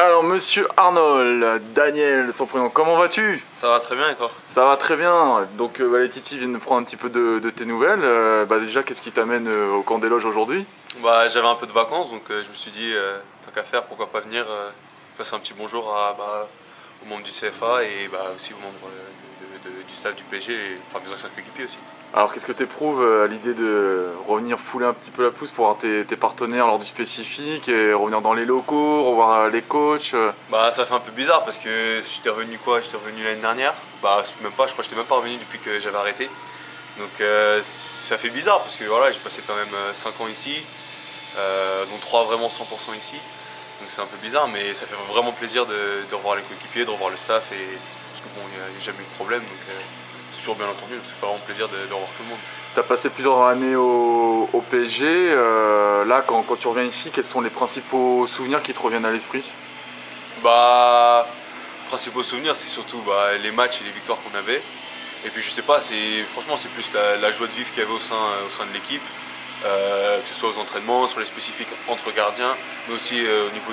Alors, monsieur Arnold, Daniel, son prénom, comment vas-tu? Ça va très bien et toi? Ça va très bien. Donc, les Titi viennent de prendre un petit peu de tes nouvelles. Déjà, qu'est-ce qui t'amène au camp des loges aujourd'hui? J'avais un peu de vacances donc je me suis dit, tant qu'à faire, pourquoi pas venir passer un petit bonjour aux membres du CFA et aussi aux membres du staff du PSG, enfin mes anciens coéquipiers aussi. Alors, qu'est-ce que t'éprouves à l'idée de revenir fouler un petit peu la pousse pour voir tes partenaires lors du spécifique et revenir dans les locaux, revoir les coachs? Ça fait un peu bizarre parce que j'étais revenu J'étais revenu l'année dernière. Même pas, je crois que j'étais même pas revenu depuis que j'avais arrêté. Donc ça fait bizarre parce que voilà, j'ai passé quand même 5 ans ici, dont 3 vraiment 100% ici. Donc c'est un peu bizarre, mais ça fait vraiment plaisir de revoir les coéquipiers, de revoir le staff, parce que bon, il n'y a jamais eu de problème, donc c'est toujours bien entendu, donc ça fait vraiment plaisir de revoir tout le monde. T'as passé plusieurs années au PSG. Là, quand tu reviens ici, quels sont les principaux souvenirs qui te reviennent à l'esprit? Principaux souvenirs, c'est surtout les matchs et les victoires qu'on avait. Et puis je sais pas, franchement c'est plus la joie de vivre qu'il y avait au sein de l'équipe. Que ce soit aux entraînements, sur les spécifiques entre gardiens, mais aussi au niveau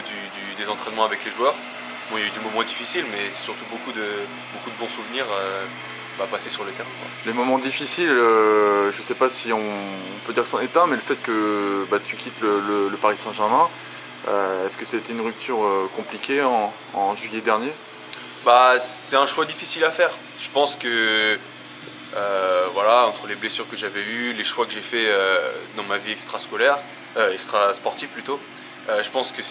des entraînements avec les joueurs. Bon, il y a eu des moments difficiles, mais c'est surtout beaucoup de bons souvenirs passés sur le terrain, quoi. Les moments difficiles, je sais pas si on peut dire que c'en est un, mais le fait que tu quittes le Paris Saint-Germain, est-ce que c'était une rupture compliquée en juillet dernier? C'est un choix difficile à faire. Je pense que voilà, entre les blessures que j'avais eues, les choix que j'ai fait dans ma vie extrascolaire, extra-sportive plutôt, je pense que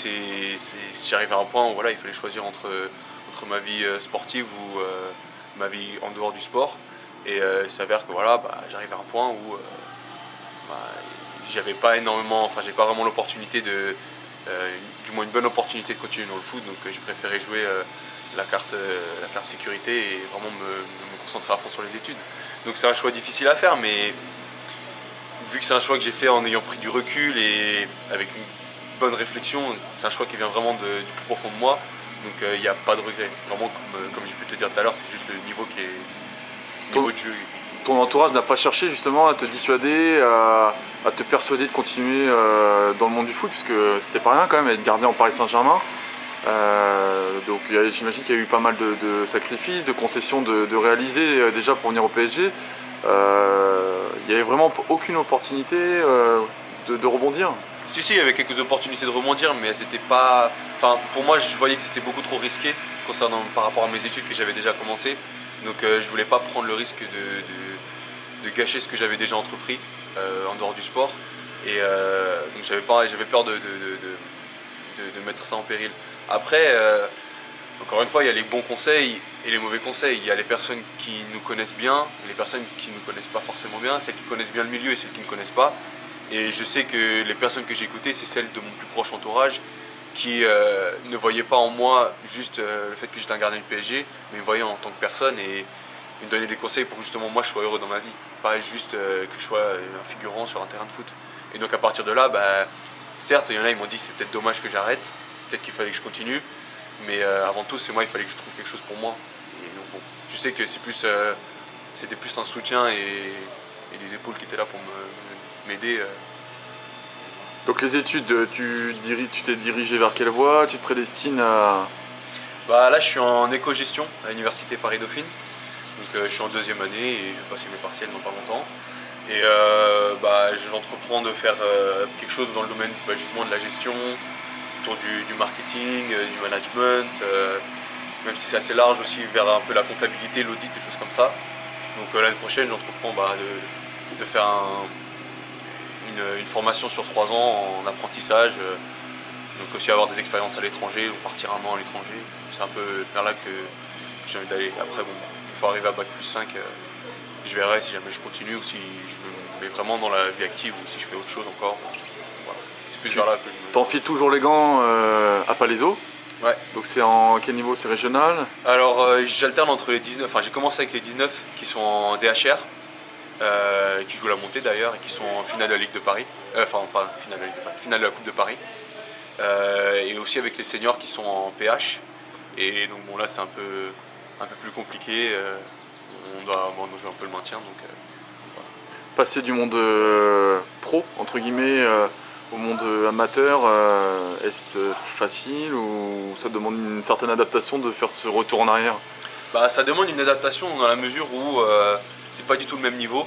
j'arrive à un point où voilà, il fallait choisir entre ma vie sportive ou ma vie en dehors du sport. Et il s'avère que voilà, j'arrive à un point où j'avais pas énormément, enfin j'ai pas vraiment l'opportunité du moins une bonne opportunité de continuer dans le foot, donc j'ai préféré jouer la carte sécurité et vraiment me concentrer à fond sur les études. Donc c'est un choix difficile à faire, mais vu que c'est un choix que j'ai fait en ayant pris du recul et avec une bonne réflexion, c'est un choix qui vient vraiment du plus profond de moi, donc il n'y a pas de regret. Vraiment, comme j'ai pu te dire tout à l'heure, c'est juste le niveau qui est niveau de jeu. Ton entourage n'a pas cherché justement à te dissuader, à te persuader de continuer dans le monde du foot, puisque c'était pas rien quand même être gardien au Paris Saint-Germain. Donc j'imagine qu'il y a eu pas mal de sacrifices, de concessions de réaliser déjà pour venir au PSG. Il n'y avait vraiment aucune opportunité de rebondir. Si, il y avait quelques opportunités de rebondir, mais elles étaient pas. Enfin, pour moi, je voyais que c'était beaucoup trop risqué par rapport à mes études que j'avais déjà commencé. Donc je voulais pas prendre le risque de gâcher ce que j'avais déjà entrepris en dehors du sport. Et donc j'avais peur de mettre ça en péril. Après, encore une fois, il y a les bons conseils et les mauvais conseils. Il y a les personnes qui nous connaissent bien et les personnes qui ne nous connaissent pas forcément bien, celles qui connaissent bien le milieu et celles qui ne connaissent pas. Et je sais que les personnes que j'ai écoutées, c'est celles de mon plus proche entourage qui ne voyaient pas en moi juste le fait que j'étais un gardien du PSG, mais me voyaient en tant que personne et me donnaient des conseils pour que justement moi je sois heureux dans ma vie. Pas juste que je sois un figurant sur un terrain de foot. Et donc à partir de là, certes, il y en a qui m'ont dit c'est peut-être dommage que j'arrête, peut-être qu'il fallait que je continue, mais avant tout c'est moi, il fallait que je trouve quelque chose pour moi. Et donc bon, je sais que c'était plus un soutien et des épaules qui étaient là pour m'aider. Donc les études, tu t'es dirigé vers quelle voie? Tu te prédestines à... Là je suis en éco-gestion à l'université Paris-Dauphine. Donc je suis en 2e année et je vais passer mes partiels dans pas longtemps. Et j'entreprends de faire quelque chose dans le domaine justement de la gestion, autour du marketing, du management, même si c'est assez large aussi vers un peu la comptabilité, l'audit, des choses comme ça. Donc l'année prochaine j'entreprends de faire une formation sur 3 ans en apprentissage, donc aussi avoir des expériences à l'étranger, ou partir un an à l'étranger. C'est un peu vers là que j'ai envie d'aller. Après bon, il faut arriver à Bac+5, je verrai si jamais je continue ou si je me mets vraiment dans la vie active ou si je fais autre chose encore. Voilà. C'est plus vers là que je me... T'enfiles toujours les gants à Palaiseau? Ouais. Donc c'est en quel niveau? C'est régional? Alors j'alterne entre les 19, enfin j'ai commencé avec les 19 qui sont en DHR, qui jouent la montée d'ailleurs et qui sont en finale de la Ligue de Paris, enfin pas finale de la Ligue de Paris, finale de la Coupe de Paris, et aussi avec les seniors qui sont en PH. Et donc bon là c'est un peu plus compliqué, on doit jouer un peu le maintien, donc voilà. Passer du monde pro, entre guillemets, au monde amateur, est-ce facile ou ça demande une certaine adaptation de faire ce retour en arrière? Bah, ça demande une adaptation dans la mesure où c'est pas du tout le même niveau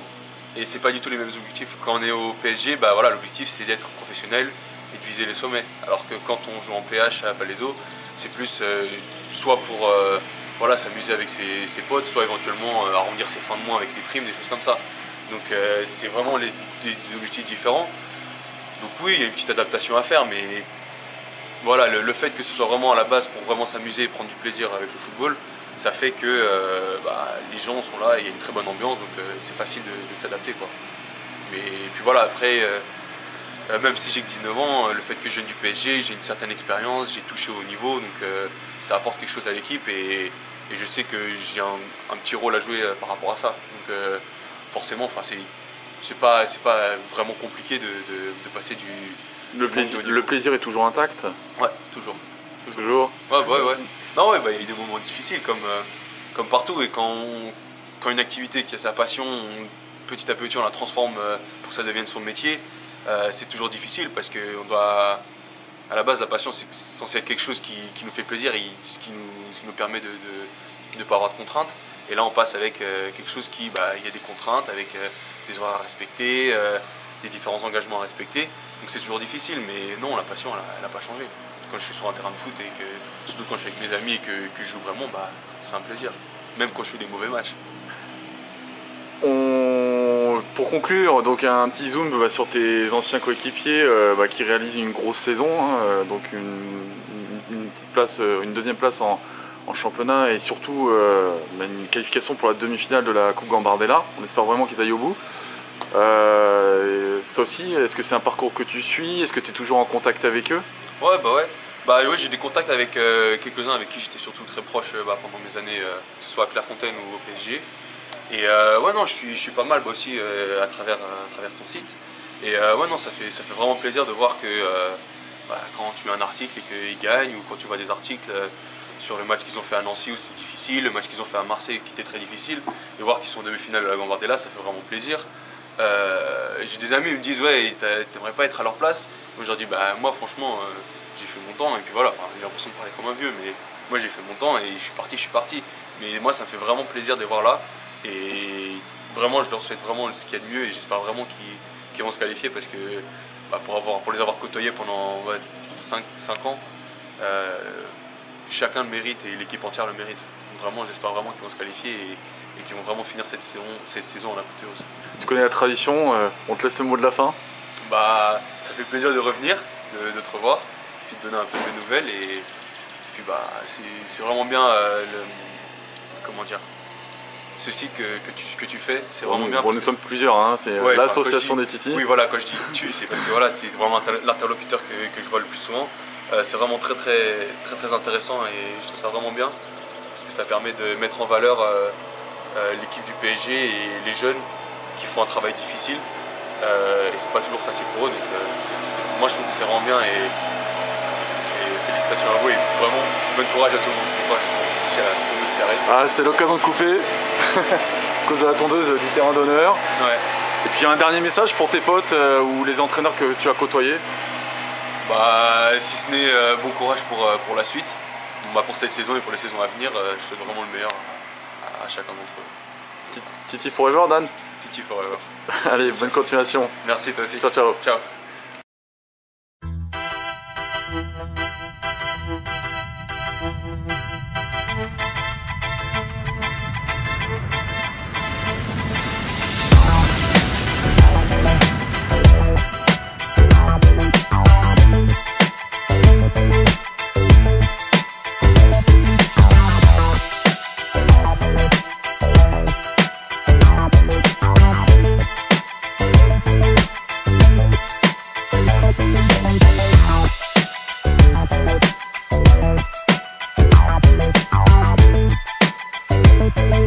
et c'est pas du tout les mêmes objectifs. Quand on est au PSG, bah, voilà, l'objectif c'est d'être professionnel et de viser les sommets. Alors que quand on joue en PH à Palaiseau, c'est plus soit pour voilà, s'amuser avec ses potes, soit éventuellement arrondir ses fins de mois avec les primes, des choses comme ça. Donc c'est vraiment des objectifs différents. Donc oui, il y a une petite adaptation à faire, mais voilà, le fait que ce soit vraiment à la base pour vraiment s'amuser et prendre du plaisir avec le football, ça fait que les gens sont là et il y a une très bonne ambiance, donc c'est facile de s'adapter, quoi. Mais puis voilà, après, même si j'ai que 19 ans, le fait que je vienne du PSG, j'ai une certaine expérience, j'ai touché au haut niveau, donc ça apporte quelque chose à l'équipe et je sais que j'ai un petit rôle à jouer par rapport à ça. Donc forcément, c'est pas vraiment compliqué de passer du... Le plaisir est toujours intact? Ouais, toujours. Toujours? Ouais. Non, ouais, il y a des moments difficiles comme partout, et quand une activité qui a sa passion, petit à petit on la transforme pour que ça devienne son métier, c'est toujours difficile parce que à la base la passion c'est censé être quelque chose qui nous fait plaisir et ce qui nous permet de ne pas avoir de contraintes. Et là on passe avec quelque chose qui, il y a des contraintes avec des horaires à respecter, des différents engagements à respecter. Donc c'est toujours difficile, mais non, la passion elle n'a pas changé. Quand je suis sur un terrain de foot et surtout quand je suis avec mes amis et que je joue vraiment, c'est un plaisir. Même quand je fais des mauvais matchs. Pour conclure, donc un petit zoom sur tes anciens coéquipiers qui réalisent une grosse saison, donc une petite place, une deuxième place en championnat et surtout une qualification pour la demi-finale de la Coupe Gambardella. On espère vraiment qu'ils aillent au bout. Ça aussi, est-ce que c'est un parcours que tu suis? Est-ce que tu es toujours en contact avec eux? Ouais, ouais, j'ai des contacts avec quelques-uns avec qui j'étais surtout très proche pendant mes années, que ce soit à Clairefontaine ou au PSG. Et ouais, non, je suis pas mal aussi à travers ton site. Et ouais, non, ça fait vraiment plaisir de voir que quand tu mets un article et qu'ils gagnent, ou quand tu vois des articles sur le match qu'ils ont fait à Nancy où c'est difficile, le match qu'ils ont fait à Marseille qui était très difficile, et voir qu'ils sont en demi-finale de la Gambardella, ça fait vraiment plaisir. J'ai des amis qui me disent ouais, t'aimerais pas être à leur place? Moi je leur dis moi franchement j'ai fait mon temps, et puis voilà, j'ai l'impression de parler comme un vieux, mais moi j'ai fait mon temps et je suis parti. Mais moi ça me fait vraiment plaisir de les voir là, et vraiment je leur souhaite vraiment ce qu'il y a de mieux, et j'espère vraiment qu'ils vont se qualifier parce que pour les avoir côtoyés pendant 5 ans, chacun le mérite et l'équipe entière le mérite. Donc vraiment j'espère vraiment qu'ils vont se qualifier et qu'ils vont vraiment finir cette saison en apothéose. Tu connais la tradition, on te laisse le mot de la fin. Ça fait plaisir de revenir, de te revoir, puis de donner un peu de nouvelles, et puis c'est vraiment bien comment dire, ce site que tu fais, c'est vraiment bien. Bon, nous sommes plusieurs, c'est l'association des Titis. Oui, voilà, quand je dis tu, c'est parce que voilà, c'est vraiment l'interlocuteur que je vois le plus souvent. C'est vraiment très intéressant, et je trouve ça vraiment bien parce que ça permet de mettre en valeur l'équipe du PSG et les jeunes qui font un travail difficile, et c'est pas toujours facile pour eux, donc moi je trouve que c'est vraiment bien, et félicitations à vous, et vraiment bon courage à tout le monde. Merci à la tondeuse qui arrive. C'est l'occasion de couper à cause de la tondeuse du terrain d'honneur. Ouais. Et puis un dernier message pour tes potes ou les entraîneurs que tu as côtoyés? Si ce n'est bon courage pour la suite, pour cette saison et pour les saisons à venir, je souhaite vraiment le meilleur à chacun d'entre eux. Titi forever, Dan? Titi forever. Allez, merci. Bonne continuation. Merci, toi aussi. Ciao, ciao. Ciao. Thank you.